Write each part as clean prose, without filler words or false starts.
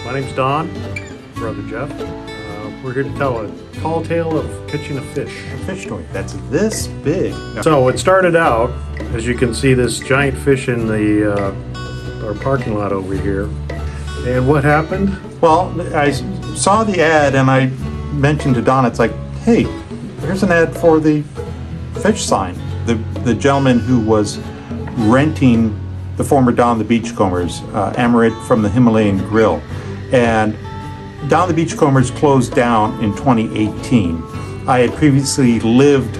My name's Don, Brother Jeff. We're here to tell a tall tale of catching a fish. A fish story that's this big. So it started out, as you can see, this giant fish in the our parking lot over here. And what happened? Well, I saw the ad and I mentioned to Don, it's like, hey, here's an ad for the fish sign. The gentleman who was renting the former Don the Beachcombers, Amaret from the Himalayan Grill. And Don the Beachcombers closed down in 2018. I had previously lived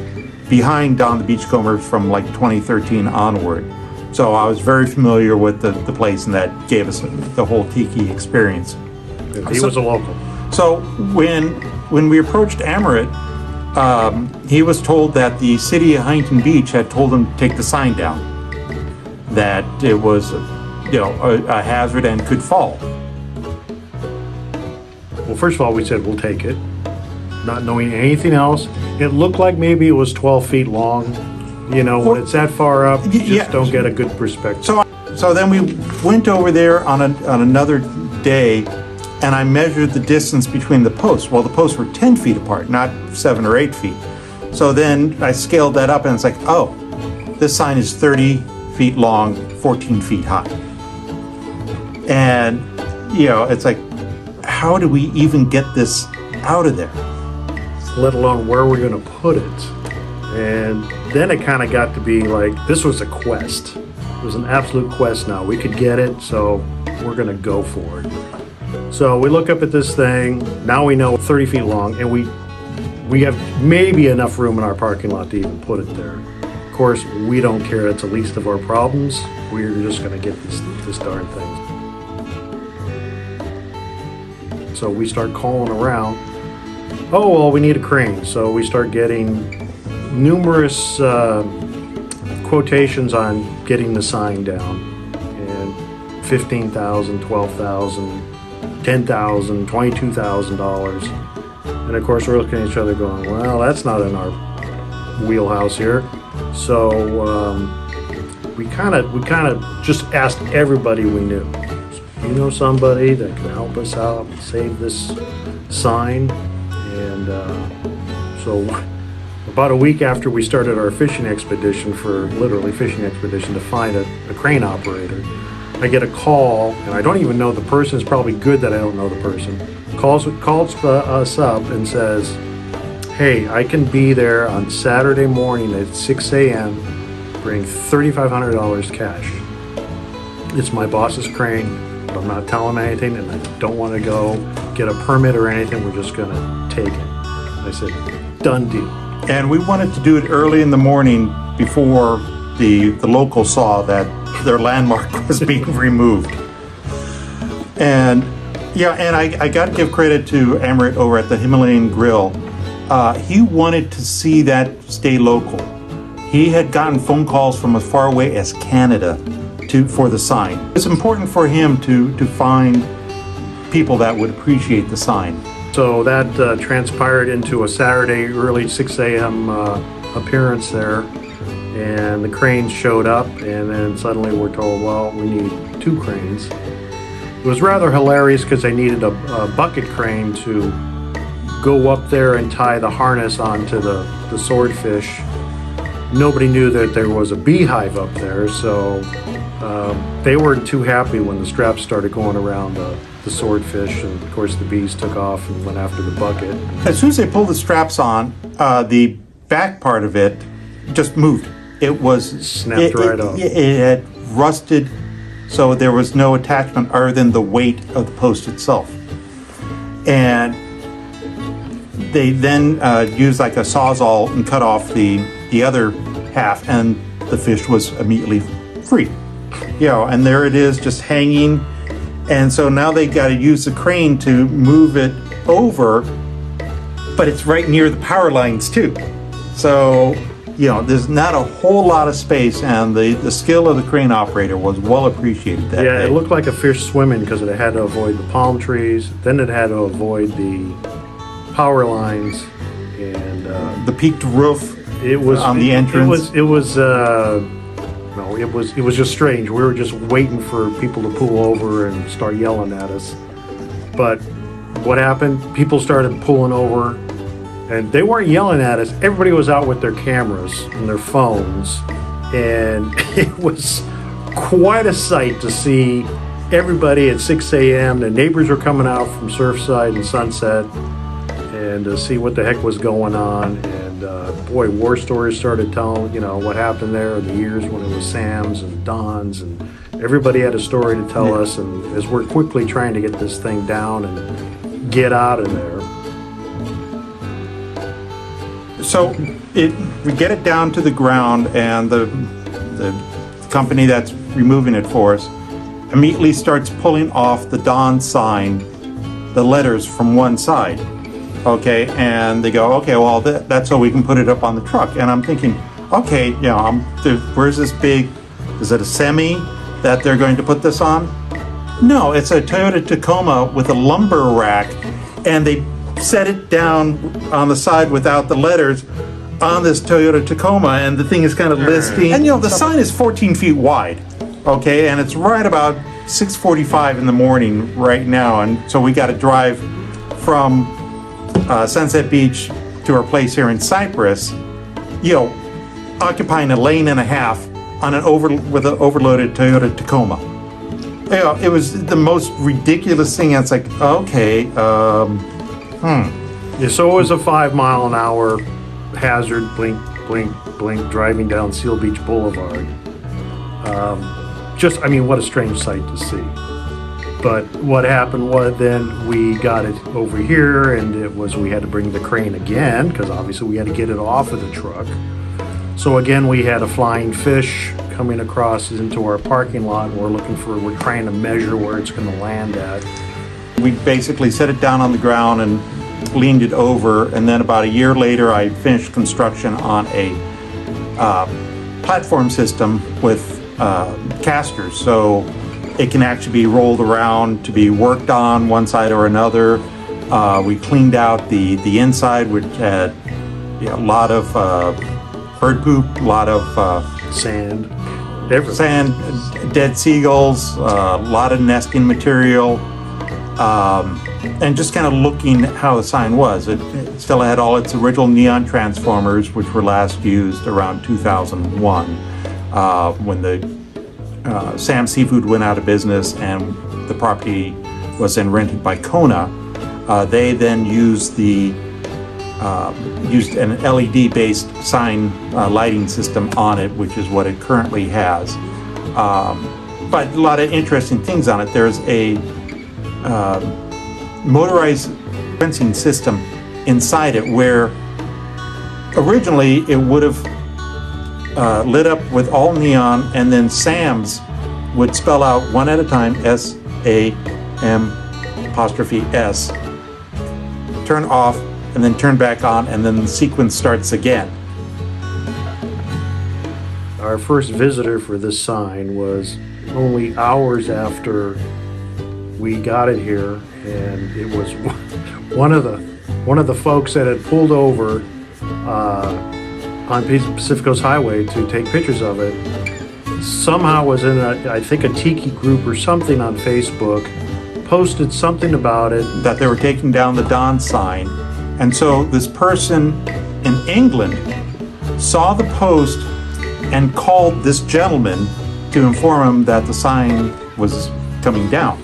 behind Don the Beachcombers from like 2013 onward. So I was very familiar with the place, and that gave us the whole Tiki experience. He was a local. So when we approached Amaret, he was told that the city of Huntington Beach had told him to take the sign down, that it was, a hazard and could fall. Well, first of all, we said we'll take it, not knowing anything else. It looked like maybe it was 12 feet long. You know, when it's that far up, you just don't get a good perspective. So then we went over there on another day, and I measured the distance between the posts. Well, the posts were 10 feet apart, not 7 or 8 feet. So then I scaled that up, and it's like, oh, this sign is 30 feet long, 14 feet high. And, it's like, how do we even get this out of there? Let alone where we're going to put it. And then it kind of got to be like, this was a quest. It was an absolute quest now. We could get it, so we're going to go for it. So we look up at this thing. Now we know 30 feet long, and we have maybe enough room in our parking lot to even put it there. Of course, we don't care. It's the least of our problems. We're just going to get this darn thing. So we start calling around. Oh, well, we need a crane. So we start getting numerous quotations on getting the sign down. And $15,000, $12,000, $10,000, $22,000. And of course, we're looking at each other going, well, that's not in our wheelhouse here. So we kind of just asked everybody we knew. You know somebody that can help us out and save this sign? And so about a week after we started our fishing expedition, to find a crane operator, I get a call, and I don't even know the person. It's probably good that I don't know the person. Calls us up and says, hey, I can be there on Saturday morning at 6 a.m. bring $3,500 cash. It's my boss's crane. I'm not telling him anything, and I don't want to go get a permit or anything. We're just going to take it. I said, done deal. And we wanted to do it early in the morning before the locals saw that their landmark was being removed. And I got to give credit to Amaret over at the Himalayan Grill. He wanted to see that stay local. He had gotten phone calls from as far away as Canada for the sign. It's important for him to find people that would appreciate the sign. So that transpired into a Saturday early 6 a.m. Appearance there, and the cranes showed up, and then suddenly we're told, well, we need 2 cranes. It was rather hilarious because they needed a bucket crane to go up there and tie the harness onto the swordfish. Nobody knew that there was a beehive up there, so they weren't too happy when the straps started going around the swordfish, and of course the bees took off and went after the bucket. As soon as they pulled the straps on, the back part of it just moved. It was snapped right off. It had rusted, so there was no attachment other than the weight of the post itself. And they then used like a sawzall and cut off the other half, and the fish was immediately free. And there it is, just hanging. And so now they got to use the crane to move it over, but it's right near the power lines too. So, there's not a whole lot of space, and the skill of the crane operator was well appreciated that day. It looked like a fish swimming because it had to avoid the palm trees, then it had to avoid the power lines, and the peaked roof on the entrance. It was just strange. We were just waiting for people to pull over and start yelling at us. But what happened? People started pulling over, and they weren't yelling at us. Everybody was out with their cameras and their phones, and it was quite a sight to see everybody at 6 a.m. The neighbors were coming out from Surfside and Sunset, and to see what the heck was going on. And boy, war stories started telling, what happened there in the years when it was Sam's and Don's, and everybody had a story to tell us. And as we're quickly trying to get this thing down and get out of there. So we get it down to the ground, and the company that's removing it for us immediately starts pulling off the Don sign, the letters from one side. Okay, and they go, okay, well, that's so we can put it up on the truck. And I'm thinking, okay, where's this big, is it a semi that they're going to put this on? No, it's a Toyota Tacoma with a lumber rack, and they set it down on the side without the letters on this Toyota Tacoma, and the thing is kind of listing. And the sign is 14 feet wide, okay, and it's right about 6:45 in the morning right now, and so we got to drive from Sunset Beach to our place here in Cypress, occupying a lane and a half on with an overloaded Toyota Tacoma. It was the most ridiculous thing. It's like, okay, Yeah, so it was a 5 mile an hour hazard, blink, blink, blink, driving down Seal Beach Boulevard. What a strange sight to see. But what happened was then we got it over here, and we had to bring the crane again, because obviously we had to get it off of the truck. So again, we had a flying fish coming across into our parking lot, and we're trying to measure where it's going to land at. We basically set it down on the ground and leaned it over, and then about a year later I finished construction on a platform system with casters, so it can actually be rolled around to be worked on one side or another. We cleaned out the inside, which had a lot of bird poop, a lot of Sand, dead seagulls, a lot of nesting material, and just kind of looking at how the sign was. It still had all its original neon transformers, which were last used around 2001, when the Sam Seafood went out of business and the property was then rented by Kona. They then used an LED-based sign lighting system on it, which is what it currently has. But a lot of interesting things on it. There's a motorized fencing system inside it, where originally it would have lit up with all neon, and then Sam's would spell out one at a time, SAM''S, turn off, and then turn back on, and then the sequence starts again. Our first visitor for this sign was only hours after we got it here, and it was one of the folks that had pulled over on Pacifico's Highway to take pictures of it. Somehow was in a Tiki group or something on Facebook, posted something about it, that they were taking down the Don sign. And so this person in England saw the post and called this gentleman to inform him that the sign was coming down.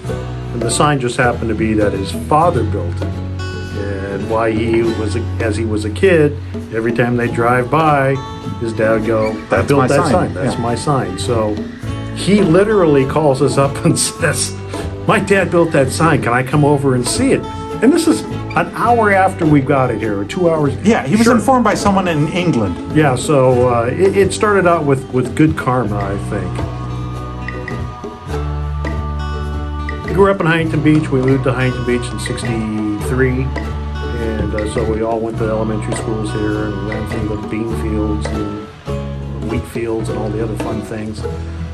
and the sign just happened to be that his father built it. And why as he was a kid, every time they drive by, his dad would go, "I built that sign. That's my sign." So he literally calls us up and says, "My dad built that sign. Can I come over and see it?" And this is an hour after we got it here, or 2 hours. Yeah, he was informed by someone in England. Yeah, so it started out with good karma, I think. We grew up in Huntington Beach. We moved to Huntington Beach in '63. And so we all went to elementary schools here and ran through the bean fields and wheat fields and all the other fun things.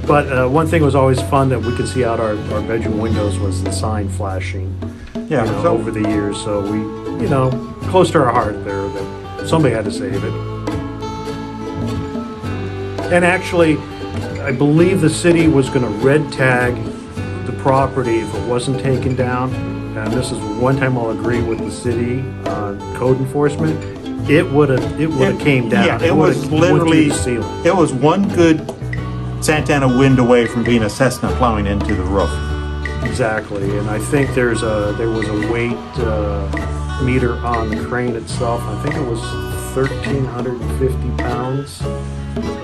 But one thing was always fun that we could see out our bedroom windows was the sign flashing. Yeah, over the years. So we, close to our heart there that somebody had to save it. And actually, I believe the city was going to red tag the property if it wasn't taken down and this is one time I'll agree with the city on code enforcement, it would have came down. Yeah, it was would've went through literally, the ceiling. it was one good Santana wind away from being a Cessna plowing into the roof. Exactly, and I think there was a weight meter on the crane itself. I think it was 1,350 pounds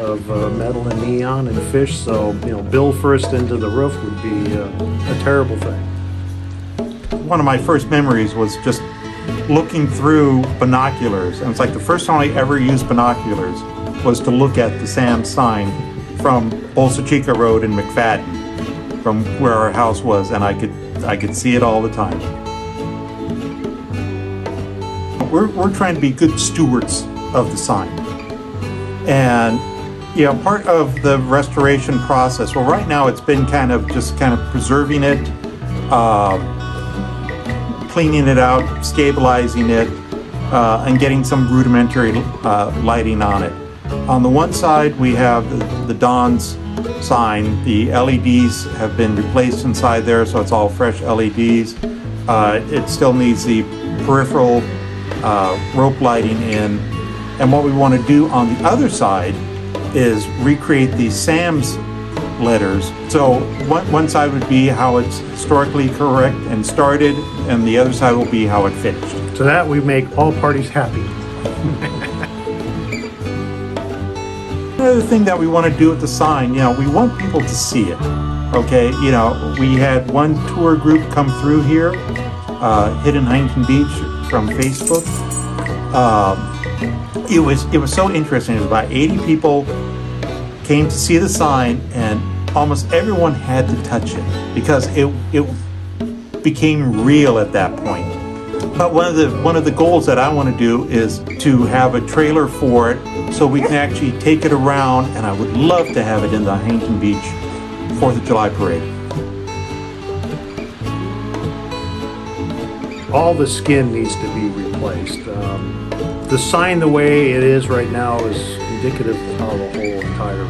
of metal and neon and fish. So bill first into the roof would be a terrible thing. One of my first memories was just looking through binoculars, and it's like the first time I ever used binoculars was to look at the Sam sign from Bolsa Chica Road in McFadden, from where our house was, and I could see it all the time. We're trying to be good stewards of the sign, and part of the restoration process. Well, right now it's been kind of preserving it, cleaning it out, stabilizing it, and getting some rudimentary lighting on it. On the one side, we have the Don's sign. The LEDs have been replaced inside there, so it's all fresh LEDs. It still needs the peripheral rope lighting in. And what we want to do on the other side is recreate the Sam's letters. So one side would be how it's historically correct and started, and the other side will be how it finished. So that we make all parties happy. Another thing that we want to do with the sign, we want people to see it. Okay, we had one tour group come through here, Hidden Huntington Beach from Facebook. It was so interesting. It was about 80 people came to see the sign, and almost everyone had to touch it because it became real at that point. But one of the goals that I want to do is to have a trailer for it so we can actually take it around, and I would love to have it in the Huntington Beach 4th of July parade. All the skin needs to be replaced. The sign, the way it is right now, is indicative of how the whole entire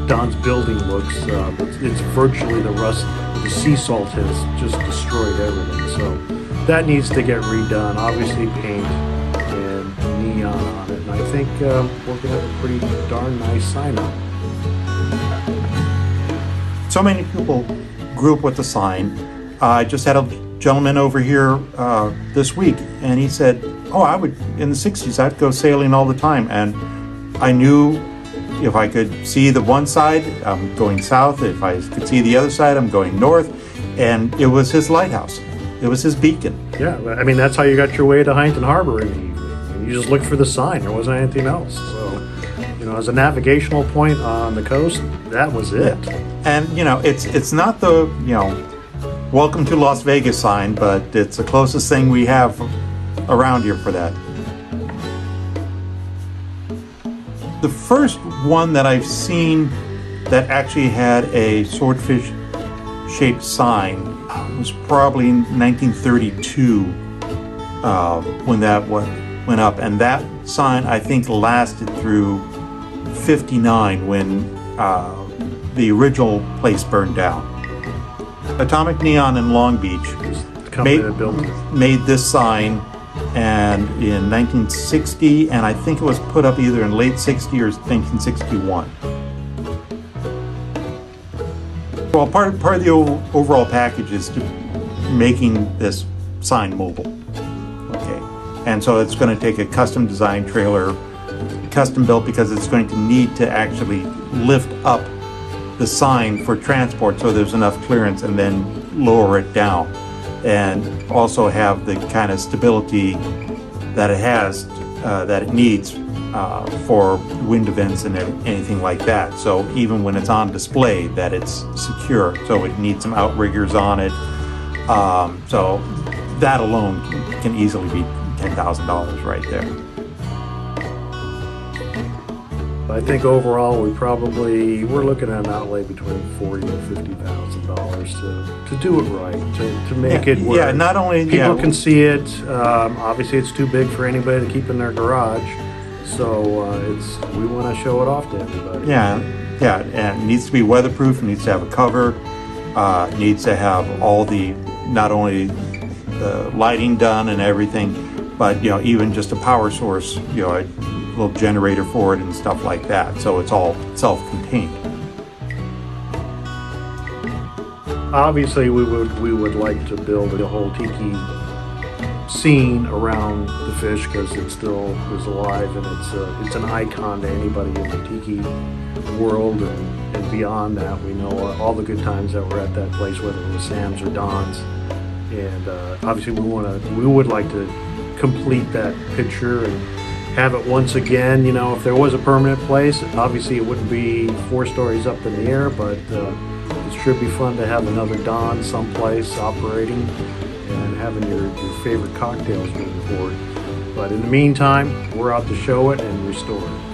Don's building looks. It's virtually the rust. The sea salt has just destroyed everything. So that needs to get redone. Obviously, paint and neon on it. And I think we're going to have a pretty darn nice sign up. So many people grew up with the sign. I just had a gentleman over here this week, and he said, in the 60s, I'd go sailing all the time. And I knew if I could see the one side, I'm going south. If I could see the other side, I'm going north. And it was his lighthouse. It was his beacon. Yeah, I mean, that's how you got your way to Huntington Harbor in the evening. You just looked for the sign. There wasn't anything else. So, as a navigational point on the coast, that was it. Yeah. And, it's not the, welcome to Las Vegas sign, but it's the closest thing we have around here for that. The first one that I've seen that actually had a swordfish shaped sign was probably in 1932 when that went up, and that sign I think lasted through 59 when the original place burned down. Atomic Neon in Long Beach made this sign, and in 1960, and I think it was put up either in late 60 or 1961. Well, part of the overall package is to making this sign mobile. Okay, and so it's going to take a custom designed trailer, custom built, because it's going to need to actually lift up the sign for transport so there's enough clearance, and then lower it down, and also have the kind of stability that it has, that it needs for wind events and anything like that. So even when it's on display, that it's secure. So it needs some outriggers on it. So that alone can easily be $10,000 right there. I think overall we're looking at an outlay between $40,000 and $50,000 to do it right, to make it work. Yeah, not only people can see it. Obviously, it's too big for anybody to keep in their garage, so we want to show it off to everybody. Yeah, and it needs to be weatherproof. It needs to have a cover. needs to have all the, not only the lighting done and everything, but even just a power source, a little generator for it and stuff like that. So it's all self-contained. Obviously, we would like to build a whole tiki scene around the fish because it still is alive, and it's an icon to anybody in the tiki world, and beyond that, we know all the good times that were at that place, whether it was Sam's or Don's, and obviously we would like to complete that picture and have it once again. If there was a permanent place, obviously it wouldn't be 4 stories up in the air, but it should be fun to have another Don someplace operating and having your favorite cocktails moving forward. But in the meantime, we're out to show it and restore it.